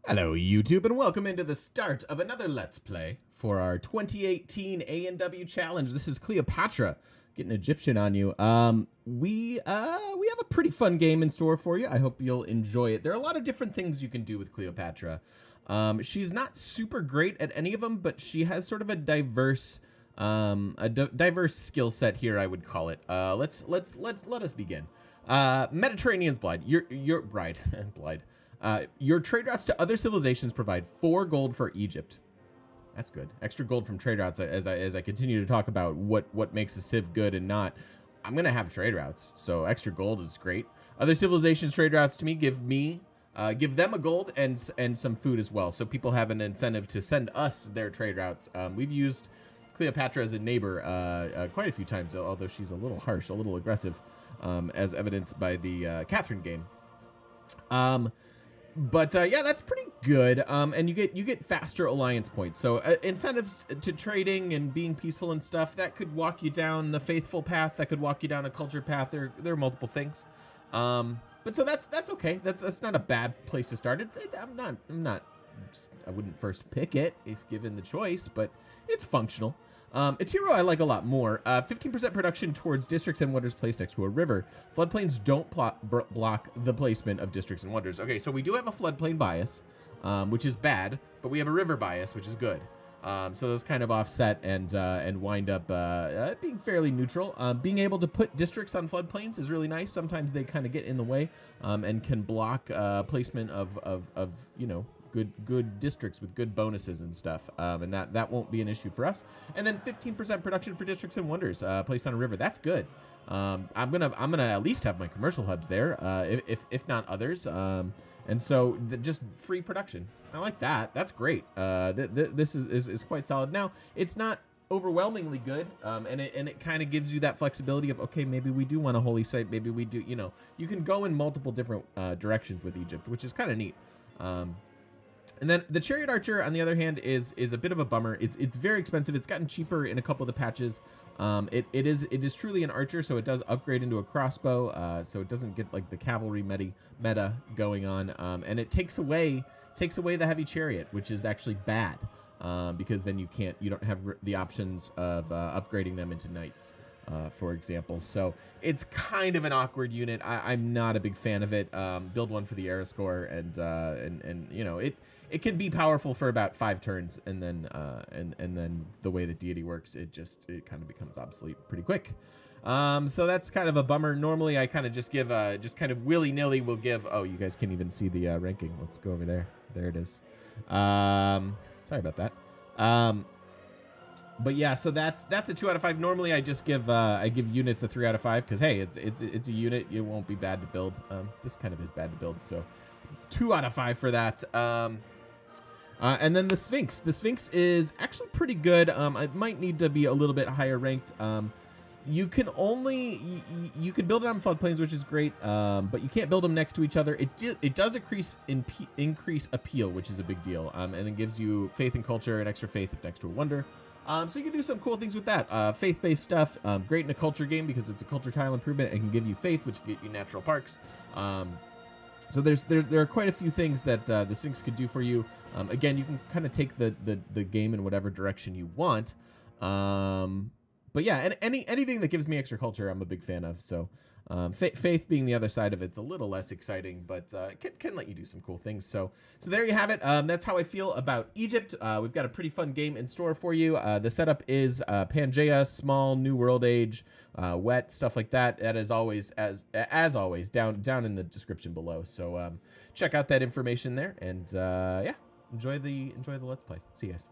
Hello YouTube and welcome into the start of another Let's Play for our 2018 A&W Challenge. This is Cleopatra, getting Egyptian on you. We have a pretty fun game in store for you. I hope you'll enjoy it. There are a lot of different things you can do with Cleopatra. She's not super great at any of them, but she has sort of a diverse diverse skill set here, I would call it. Let us begin. Mediterranean's Blind. Your bride blind. Your trade routes to other civilizations provide 4 gold for Egypt. That's good. Extra gold from trade routes as I continue to talk about what makes a civ good and not. I'm gonna have trade routes, so extra gold is great. Other civilizations trade routes to me give them a gold and some food as well, so people have an incentive to send us their trade routes. We've used Cleopatra as a neighbor quite a few times, although she's a little harsh, a little aggressive, as evidenced by the Catherine game. But yeah, that's pretty good. And you get faster alliance points. So incentives to trading and being peaceful and stuff, that could walk you down the faithful path. That could walk you down a culture path. There are multiple things. But so that's okay. That's not a bad place to start. I wouldn't first pick it if given the choice, but it's functional. Its hero I like a lot more. 15% production towards districts and wonders placed next to a river. Floodplains don't block the placement of districts and wonders. Okay, so we do have a floodplain bias, which is bad, but we have a river bias, which is good. So those kind of offset and wind up being fairly neutral. Being able to put districts on floodplains is really nice. Sometimes they kind of get in the way and can block placement of you know, good districts with good bonuses and stuff, and that won't be an issue for us. And then 15% production for districts and wonders placed on a river. That's good. I'm gonna at least have my commercial hubs there, if not others. And so just free production. I like that. That's great. This is quite solid. Now it's not overwhelmingly good, and it kind of gives you that flexibility of, okay, maybe we do want a holy site, maybe we do, you know, you can go in multiple different directions with Egypt, which is kind of neat. And then the Chariot Archer, on the other hand, is a bit of a bummer. It's very expensive. It's gotten cheaper in a couple of the patches. It is truly an archer, so it does upgrade into a crossbow, so it doesn't get like the cavalry meta going on. And it takes away the heavy chariot, which is actually bad, because then you don't have the options of upgrading them into knights. For example, so it's kind of an awkward unit. I'm not a big fan of it. Build one for the era score, and you know, it can be powerful for about 5 turns, and then the way the deity works, it kind of becomes obsolete pretty quick. So that's kind of a bummer. Normally I kind of just give just kind of willy-nilly will give. Oh, you guys can't even see the ranking. Let's go over there. There it is. Sorry about that. But yeah, so that's a 2 out of 5. Normally I just give I give units a 3 out of 5 because hey, it's a unit. It won't be bad to build. This kind of is bad to build, so 2 out of 5 for that. And then the Sphinx. The Sphinx is actually pretty good. It might need to be a little bit higher ranked. You can build it on floodplains, which is great, but you can't build them next to each other. It does increase appeal, which is a big deal, and it gives you faith and culture and extra faith if next to a wonder. So you can do some cool things with that. Faith-based stuff, great in a culture game because it's a culture tile improvement and can give you faith, which can get you natural parks. So there are quite a few things that the Sphinx could do for you. Again, you can kind of take the game in whatever direction you want. But yeah, and anything that gives me extra culture, I'm a big fan of. So faith being the other side of it's a little less exciting, but can let you do some cool things. So there you have it. That's how I feel about Egypt. We've got a pretty fun game in store for you. The setup is Pangea, small, New World Age, wet, stuff like that. That is always as always down in the description below. So check out that information there, and yeah, enjoy the Let's Play. See you guys.